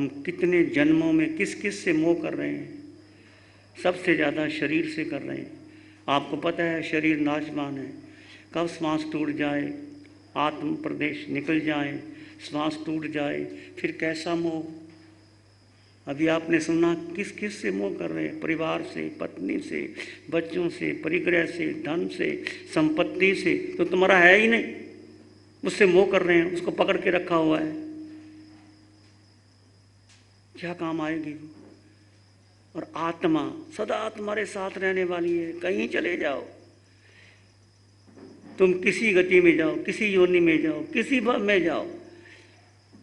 हम कितने जन्मों में किस किस से मोह कर रहे हैं। सबसे ज़्यादा शरीर से कर रहे हैं। आपको पता है शरीर नाशवान है, कब श्वास टूट जाए, आत्म प्रदेश निकल जाए, श्वास टूट जाए, फिर कैसा मोह। अभी आपने सुना किस किस से मोह कर रहे हैं। परिवार से, पत्नी से, बच्चों से, परिग्रह से, धन से, संपत्ति से, तो तुम्हारा है ही नहीं, उससे मोह कर रहे हैं, उसको पकड़ के रखा हुआ है। क्या काम आएगी वो। और आत्मा सदा तुम्हारे साथ रहने वाली है। कहीं चले जाओ, तुम किसी गति में जाओ, किसी योनि में जाओ, किसी भव में जाओ,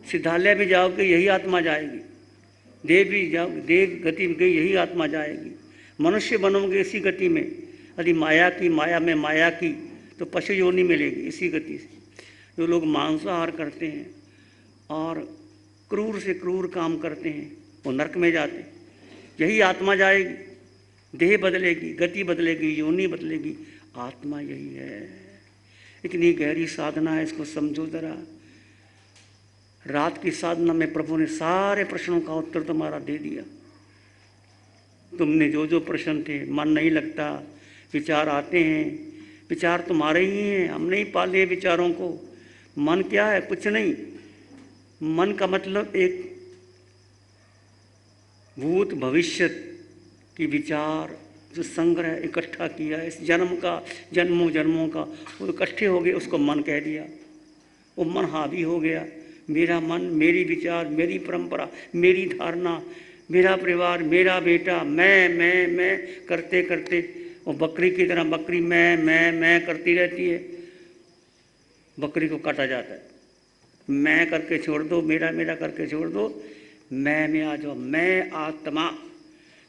सिद्धालय भी जाओगे यही आत्मा जाएगी, देव भी जाओ, देव गति में गई यही आत्मा जाएगी, मनुष्य बनोगे इसी गति में। यदि माया की, माया में माया की, तो पशु योनि मिलेगी इसी गति से। जो लोग मांसाहार करते हैं और क्रूर से क्रूर काम करते हैं वो नरक में जाते हैं, यही आत्मा जाएगी, देह बदलेगी, गति बदलेगी, योनि बदलेगी, आत्मा यही है। इतनी गहरी साधना है, इसको समझो जरा। रात की साधना में प्रभु ने सारे प्रश्नों का उत्तर तुम्हारा दे दिया। तुमने जो जो प्रश्न थे, मन नहीं लगता, विचार आते हैं, विचार तुम्हारे ही हैं, हम नहीं पाले विचारों को। मन क्या है? कुछ नहीं। मन का मतलब एक भूत भविष्य की विचार जो संग्रह इकट्ठा किया है इस जन्म का, जन्मों जन्मों का, वो इकट्ठे हो गए, उसको मन कह दिया। वो मन हावी हो गया। मेरा मन, मेरी विचार, मेरी परंपरा, मेरी धारणा, मेरा परिवार, मेरा बेटा, मैं करते करते वो बकरी की तरह बकरी मैं करती रहती है। बकरी को काटा जाता है, मैं करके छोड़ दो, मेरा मेरा करके छोड़ दो, मैं में आ जाओ, मैं आत्मा।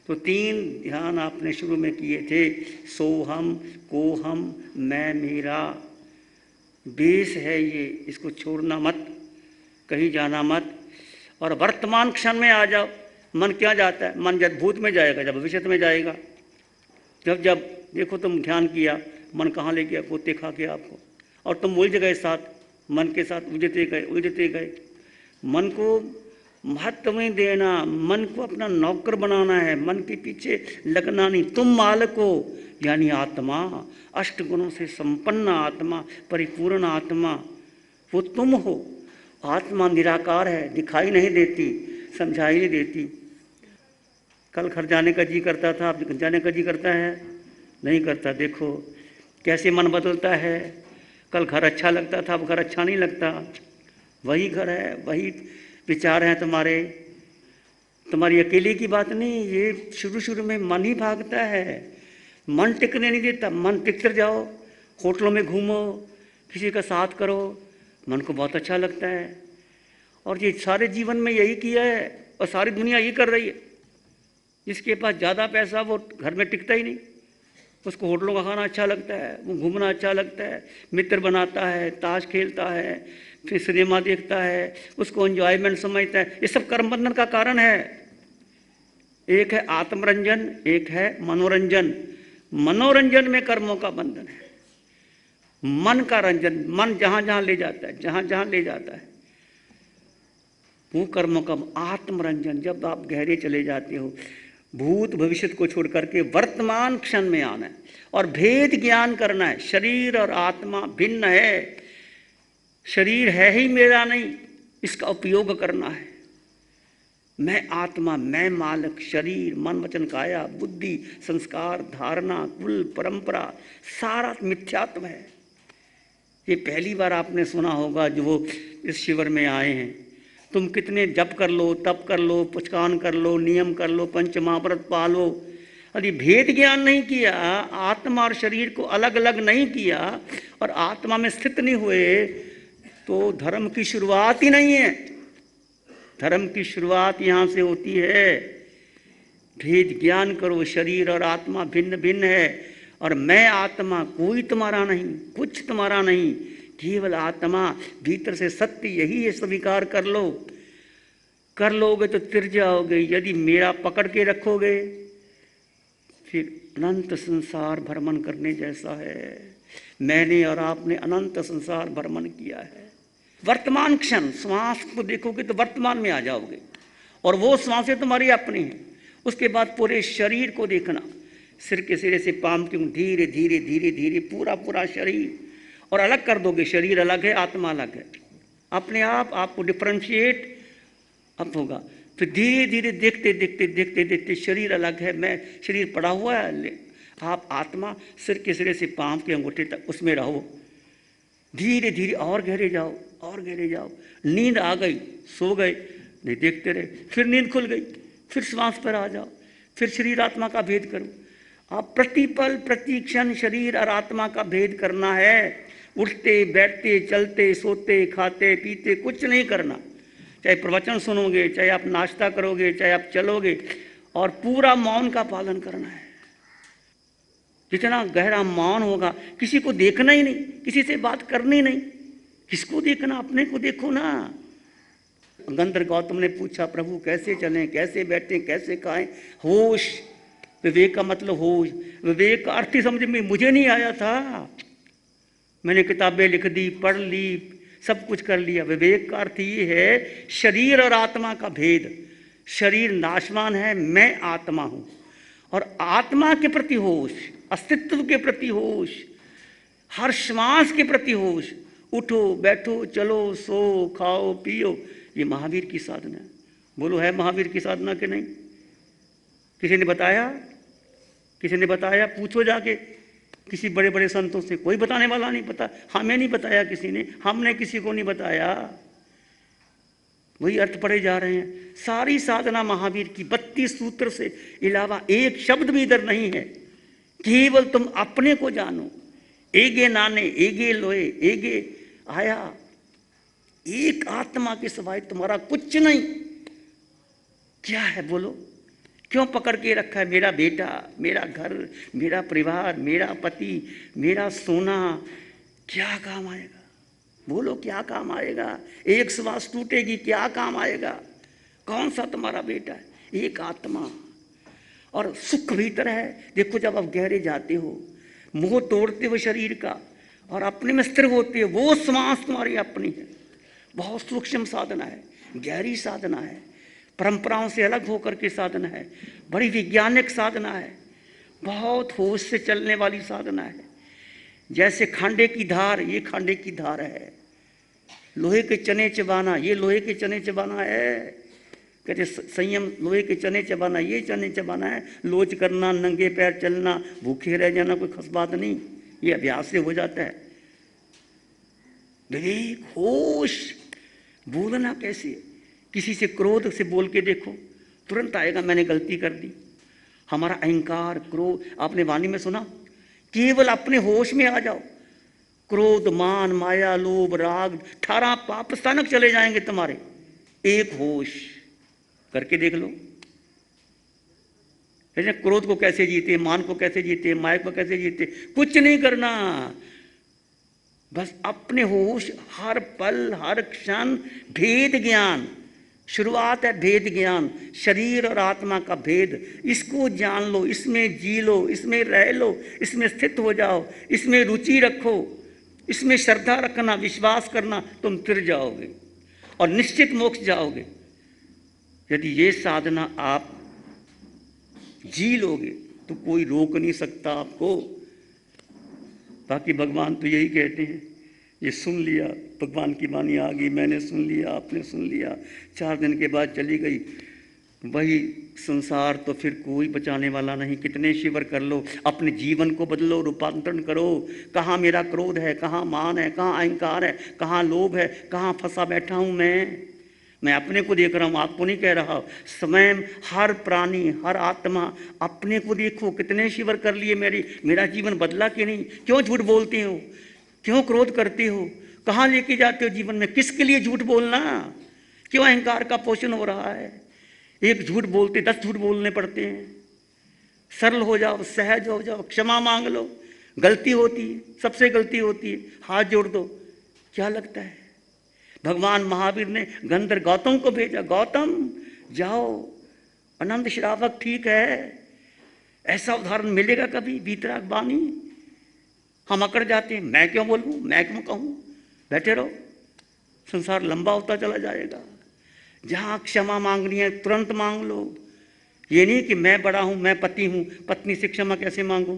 तो 3 ध्यान आपने शुरू में किए थे, सोहम, कोहम, मैं मेरा। बेस है ये, इसको छोड़ना मत, कहीं जाना मत। और वर्तमान क्षण में आ जाओ। मन क्या जाता है? मन जब भूत में जाएगा, जब भविष्य में जाएगा। जब जब देखो तुम ध्यान किया, मन कहाँ ले गया? कुत्ते खा के आपको, और तुम उलझ गए साथ, मन के साथ उलझते गए। मन को महत्व नहीं देना, मन को अपना नौकर बनाना है, मन के पीछे लगना नहीं। तुम मालिक हो, यानी आत्मा, अष्ट गुणों से संपन्न आत्मा, परिपूर्ण आत्मा, वो तुम हो। आत्मा निराकार है, दिखाई नहीं देती, समझाई नहीं देती। कल घर जाने का जी करता था, अब जाने का जी करता है? नहीं करता। देखो कैसे मन बदलता है। कल घर अच्छा लगता था, अब घर अच्छा नहीं लगता। वही घर है, वही विचार हैं तुम्हारे, तुम्हारी अकेले की बात नहीं। ये शुरू में मन ही भागता है, मन टिकने नहीं देता। मन टिक कर जाओ, होटलों में घूमो, किसी का साथ करो, मन को बहुत अच्छा लगता है। और ये सारे जीवन में यही किया है, और सारी दुनिया यही कर रही है। जिसके पास ज़्यादा पैसा वो घर में टिकता ही नहीं, उसको होटलों का खाना अच्छा लगता है, वो घूमना अच्छा लगता है, मित्र बनाता है, ताश खेलता है, फिर सिनेमा देखता है, उसको एंजॉयमेंट समझता है। ये सब कर्म बंधन का कारण है। एक है आत्मरंजन, एक है मनोरंजन। मनोरंजन में कर्मों का बंधन है, मन का रंजन। मन जहाँ जहाँ ले जाता है, जहाँ जहाँ ले जाता है, वो कर्मों का आत्मरंजन। जब आप गहरे चले जाते हो, भूत भविष्य को छोड़ करके वर्तमान क्षण में आना है और भेद ज्ञान करना है। शरीर और आत्मा भिन्न है, शरीर है ही मेरा नहीं, इसका उपयोग करना है। मैं आत्मा, मैं मालिक, शरीर, मन, वचन, काया, बुद्धि, संस्कार, धारणा, कुल, परंपरा, सारा मिथ्यात्व है। ये पहली बार आपने सुना होगा जो वो इस शिविर में आए हैं। तुम कितने जप कर लो, तप कर लो, पुचकान कर लो, नियम कर लो, पंच महाव्रत पालो, यदि भेद ज्ञान नहीं किया, आत्मा और शरीर को अलग अलग नहीं किया और आत्मा में स्थित नहीं हुए, तो धर्म की शुरुआत ही नहीं है। धर्म की शुरुआत यहाँ से होती है। भेद ज्ञान करो, शरीर और आत्मा भिन्न भिन्न है। और मैं आत्मा, कोई तुम्हारा नहीं, कुछ तुम्हारा नहीं, केवल आत्मा। भीतर से सत्य यही है, स्वीकार कर लो। कर लोगे तो तिर जाओगे। यदि मेरा पकड़ के रखोगे, फिर अनंत संसार भ्रमण करने जैसा है। मैंने और आपने अनंत संसार भ्रमण किया है। वर्तमान क्षण, श्वास को देखोगे तो वर्तमान में आ जाओगे, और वो सांसें तुम्हारी अपनी हैं। उसके बाद पूरे शरीर को देखना, सिर के सिरे से पांव की धीरे धीरे धीरे धीरे पूरा पूरा शरीर, और अलग कर दोगे, शरीर अलग है आत्मा अलग है, अपने आप आपको डिफ्रेंशिएट अब होगा। फिर धीरे धीरे देखते देखते देखते देखते शरीर अलग है, मैं शरीर पड़ा हुआ है, आप आत्मा सिर के सिरे से पांव के अंगूठे तक उसमें रहो। धीरे धीरे और गहरे जाओ और गहरे जाओ। नींद आ गई, सो गए, नहीं देखते रहे, फिर नींद खुल गई, फिर श्वास पर आ जाओ, फिर शरीर आत्मा का भेद करो। आप प्रतिपल प्रति क्षण शरीर और आत्मा का भेद करना है। उठते बैठते चलते सोते खाते पीते कुछ नहीं करना, चाहे प्रवचन सुनोगे, चाहे आप नाश्ता करोगे, चाहे आप चलोगे, और पूरा मौन का पालन करना है। जितना गहरा मौन होगा, किसी को देखना ही नहीं, किसी से बात करनी नहीं, किसको देखना, अपने को देखो ना। गंधर्व गौतम ने पूछा, प्रभु कैसे चलें, कैसे बैठें, कैसे खाएं? होश, विवेक का मतलब होश। विवेक का अर्थ ही समझ में मुझे नहीं आया था, मैंने किताबें लिख दी, पढ़ ली, सब कुछ कर लिया। विवेक का अर्थ ये है शरीर और आत्मा का भेद। शरीर नाशवान है, मैं आत्मा हूं, और आत्मा के प्रति होश, अस्तित्व के प्रति होश, हर श्वास के प्रति होश। उठो बैठो चलो सो खाओ पियो, ये महावीर की साधना है। बोलो है महावीर की साधना कि नहीं? किसी ने बताया? किसी ने बताया? पूछो जाके किसी बड़े बड़े संतों से, कोई बताने वाला नहीं। पता हमें नहीं बताया किसी ने, हमने किसी को नहीं बताया, वही अर्थ पढ़े जा रहे हैं। सारी साधना महावीर की 32 सूत्र से अलावा एक शब्द भी इधर नहीं है। केवल तुम अपने को जानो। एगे नाने एगे लोए एगे आया, एक आत्मा के सिवाय तुम्हारा कुछ नहीं। क्या है बोलो? क्यों पकड़ के रखा है? मेरा बेटा, मेरा घर, मेरा परिवार, मेरा पति, मेरा सोना, क्या काम आएगा? बोलो क्या काम आएगा? एक श्वास टूटेगी, क्या काम आएगा? कौन सा तुम्हारा बेटा है? एक आत्मा। और सुख भीतर है। देखो जब आप गहरे जाते हो, मोह तोड़ते हो शरीर का और अपने में स्थिर होते हो, वो श्वास तुम्हारी अपनी है। बहुत सूक्ष्म साधना है, गहरी साधना है, परंपराओं से अलग होकर के साधना है, बड़ी वैज्ञानिक साधना है, बहुत होश से चलने वाली साधना है। जैसे खांडे की धार, ये खांडे की धार है। लोहे के चने चबाना, ये लोहे के चने चबाना है। कहते संयम, लोहे के चने चबाना, ये चने चबाना है। लोच करना, नंगे पैर चलना, भूखे रह जाना कोई खास बात नहीं, ये अभ्यास से हो जाता है। विवेक, होश। बोलना कैसे? किसी से क्रोध से बोल के देखो, तुरंत आएगा मैंने गलती कर दी। हमारा अहंकार, क्रोध, आपने वाणी में सुना, केवल अपने होश में आ जाओ। क्रोध, मान, माया, लोभ, राग, 18 पाप स्थानक चले जाएंगे तुम्हारे। एक होश करके देख लो। क्रोध को कैसे जीते, मान को कैसे जीते, माया को कैसे जीते? कुछ नहीं करना, बस अपने होश, हर पल हर क्षण भेद ज्ञान। शुरुआत है भेद ज्ञान, शरीर और आत्मा का भेद। इसको जान लो, इसमें जी लो, इसमें रह लो, इसमें स्थित हो जाओ, इसमें रुचि रखो, इसमें श्रद्धा रखना, विश्वास करना, तुम फिर जाओगे और निश्चित मोक्ष जाओगे। यदि ये साधना आप जी लोगे तो कोई रोक नहीं सकता आपको। बाकी भगवान तो यही कहते हैं, ये सुन लिया, भगवान की वाणी आ गई, मैंने सुन लिया, आपने सुन लिया, 4 दिन के बाद चली गई, वही संसार, तो फिर कोई बचाने वाला नहीं। कितने शिविर कर लो, अपने जीवन को बदलो, रूपांतरण करो। कहाँ मेरा क्रोध है, कहाँ मान है, कहाँ अहंकार है, कहाँ लोभ है, कहाँ फंसा बैठा हूँ मैं अपने को देख रहा हूँ, आपको नहीं कह रहा। स्वयं हर प्राणी, हर आत्मा अपने को देखो। कितने शिविर कर लिए, मेरा जीवन बदला कि नहीं? क्यों झूठ बोलते हो? क्यों क्रोध करते हो? कहाँ लेके जाते हो जीवन में? किसके लिए झूठ बोलना? क्यों अहंकार का पोषण हो रहा है? एक झूठ बोलते 10 झूठ बोलने पड़ते हैं। सरल हो जाओ, सहज हो जाओ, क्षमा मांग लो। गलती होती है, सबसे गलती होती है, हाथ जोड़ दो। क्या लगता है? भगवान महावीर ने गंधर्व गौतम को भेजा, गौतम जाओ, आनंद श्रावक ठीक है। ऐसा उदाहरण मिलेगा कभी? वीतराग वाणी। हम अकड़ जाते हैं, मैं क्यों बोलूं, मैं क्यों कहूं? बैठे रहो, संसार लंबा होता चला जाएगा। जहाँ क्षमा मांगनी है तुरंत मांग लो। ये नहीं कि मैं बड़ा हूँ, मैं पति हूँ, पत्नी से क्षमा कैसे मांगूं?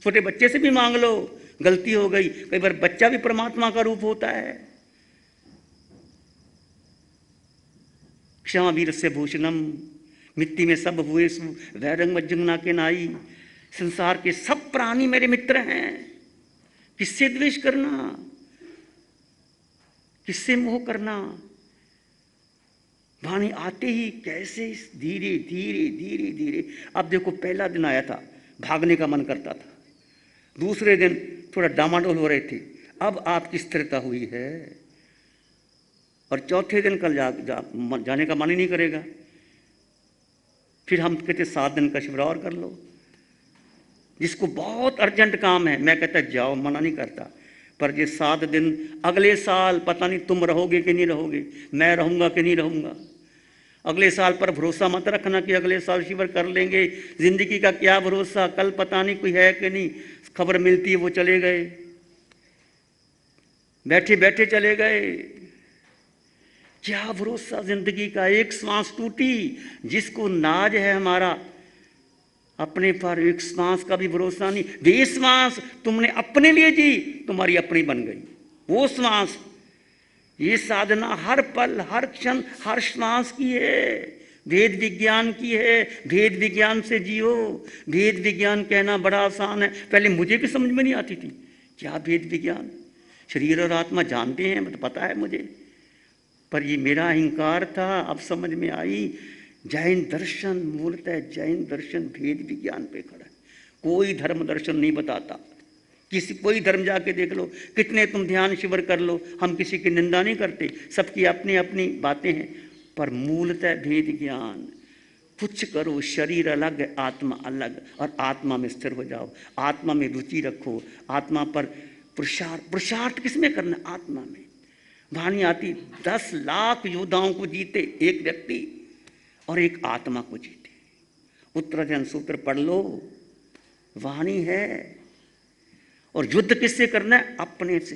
छोटे बच्चे से भी मांग लो, गलती हो गई। कई बार बच्चा भी परमात्मा का रूप होता है। क्षमा वीरस्य भूषणम, मिट्टी में सब हुए सु, वैरंग मज्जंगना के नाई। संसार के सब प्राणी मेरे मित्र हैं, किससे द्वेष करना, किससे मोह करना? वाणी आते ही कैसे धीरे धीरे धीरे धीरे। अब देखो, पहला दिन आया था, भागने का मन करता था, दूसरे दिन थोड़ा डामाडोल हो रहे थे, अब आपकी स्थिरता हुई है, और चौथे दिन कल जाने का मन ही नहीं करेगा। फिर हम कहते 7 दिन का शिविर और कर लो। जिसको बहुत अर्जेंट काम है, मैं कहता जाओ, मना नहीं करता, पर ये 7 दिन अगले साल पता नहीं तुम रहोगे कि नहीं रहोगे, मैं रहूँगा कि नहीं रहूँगा। अगले साल पर भरोसा मत रखना कि अगले साल शिविर कर लेंगे, जिंदगी का क्या भरोसा, कल पता नहीं कोई है कि नहीं। खबर मिलती है वो चले गए, बैठे बैठे चले गए, क्या भरोसा जिंदगी का। एक सांस टूटी, जिसको नाज है हमारा अपने पर, एक सांस का भी भरोसा नहीं। वे सांस तुमने अपने लिए जी, तुम्हारी अपनी बन गई वो सांस। ये साधना हर पल, हर क्षण, हर श्वास की है, वेद विज्ञान की है। वेद विज्ञान से जियो। वेद विज्ञान कहना बड़ा आसान है, पहले मुझे भी समझ में नहीं आती थी, क्या वेद विज्ञान। शरीर और आत्मा जानते हैं, तो पता है मुझे, पर ये मेरा अहंकार था, अब समझ में आई। जैन दर्शन मूलतः, जैन दर्शन भेद विज्ञान पे खड़ा है, कोई धर्म दर्शन नहीं बताता। कोई धर्म जाके देख लो, कितने तुम ध्यान शिविर कर लो, हम किसी की निंदा नहीं करते, सबकी अपनी अपनी बातें हैं, पर मूलतः भेद ज्ञान। कुछ करो, शरीर अलग, आत्मा अलग, और आत्मा में स्थिर हो जाओ, आत्मा में रुचि रखो, आत्मा पर पुरुषार्थ किसमें करना? आत्मा में। वाणी आती, 10 लाख योद्धाओं को जीते एक व्यक्ति, और एक आत्मा को जीते। उत्तराधन सूत्र पढ़ लो, वाणी है। और युद्ध किससे करना है? अपने से,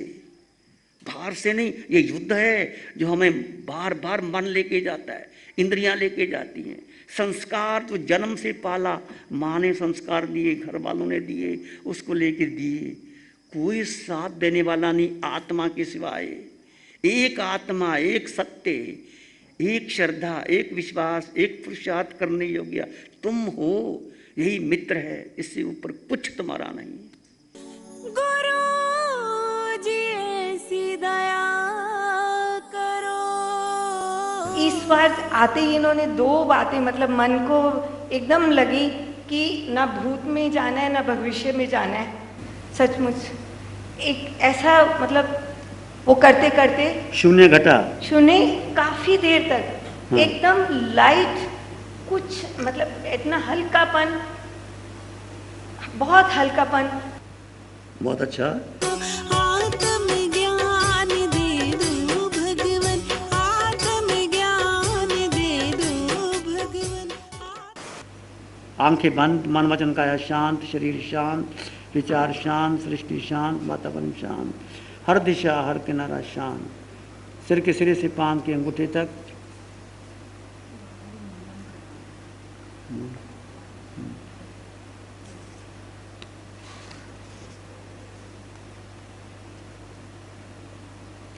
बाहर से नहीं। ये युद्ध है जो हमें बार बार मन लेके जाता है, इंद्रियां लेके जाती हैं। संस्कार जो जन्म से पाला, माँ ने संस्कार दिए, घर वालों ने दिए, उसको लेके दिए, कोई साथ देने वाला नहीं आत्मा के सिवाय। एक आत्मा, एक सत्य, एक श्रद्धा, एक विश्वास, एक पुरुषार्थ करने योग्य तुम हो, यही मित्र है, इससे ऊपर कुछ तुम्हारा नहीं। गुरु जी ऐसी दया करो। इस बार आते ही इन्होंने 2 बातें मतलब मन को एकदम लगी कि ना भूत में जाना है ना भविष्य में जाना है। सचमुच एक ऐसा मतलब वो करते करते शून्य घटा, शून्य काफी देर तक एकदम लाइट, कुछ मतलब इतना हल्कापन, बहुत हल्कापन। बहुत अच्छा। आत्मज्ञान दे दो भगवन, आत्मज्ञान दे दो भगवन। आंखें बंद, मन वचन काया शांत, शरीर शांत, विचार शांत, सृष्टि शांत, वातावरण शांत, हर दिशा हर किनारा शांत, सिर के सिरे से पांव के अंगूठे तक।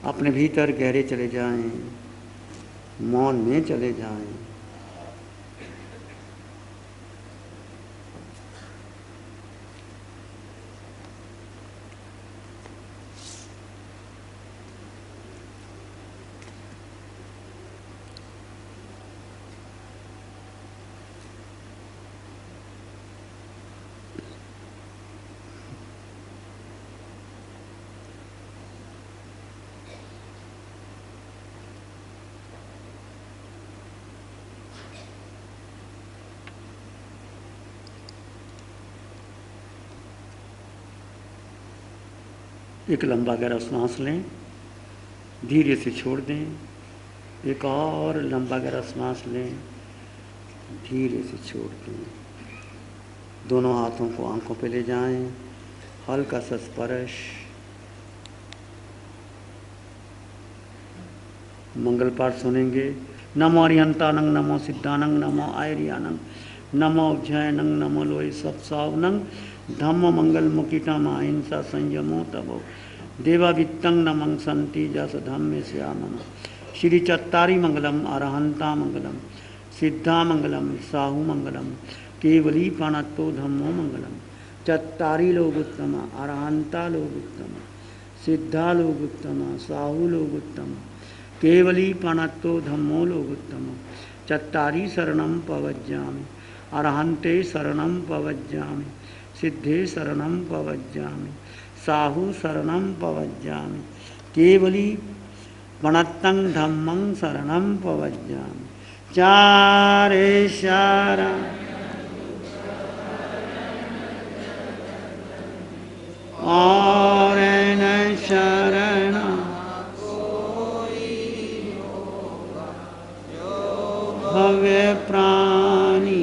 अपने भीतर गहरे चले जाएं, मौन में चले जाएं। एक लंबा गहरा सांस लें, धीरे से छोड़ दें। एक और लंबा गहरा सांस लें, धीरे से छोड़ दें। दोनों हाथों को आंखों पे ले जाएं, हल्का सा स्पर्श। मंगल पाठ सुनेंगे, नमो अरिहंतानंग, नमो सिद्धानंग, नमो आयरियानंग, नमो जयनंग, नमो लोय सत्सावनंग, धम्म मंगल मुकिटम अहिंसा संयमो तबो देवावित्तं नमं संति जस धम्मे श्यामम। श्री चत्तारी मंगलम, अरहंता मंगलम, सिद्धा मंगलम, साहू मंगलम, केवली पाणत्तो धम्मो मंगलम। चत्तारी लोग उत्तम, अरहंता लोग उत्तम, सिद्धा लोग उत्तम, साहू लोग उत्तम, केवली पाणत्तो धम्मो लोग उत्तम। चत्तारी शरणं पवज्जामि, अरहंते शरणं पवज्जामि, सिद्धे शरणं पवज्जामि, साहू शरणं पवज्जामि, केवली वणत्तं धम्मं शरणं पवज्जामि। चारे शरण और न शरण भव्य प्राणी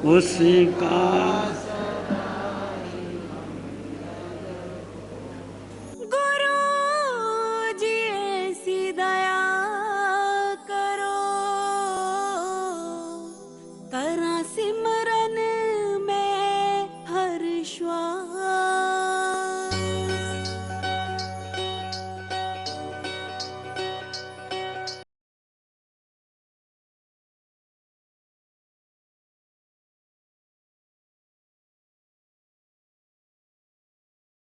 उसका गुरु जी ऐसी दया करो, करा सिमरन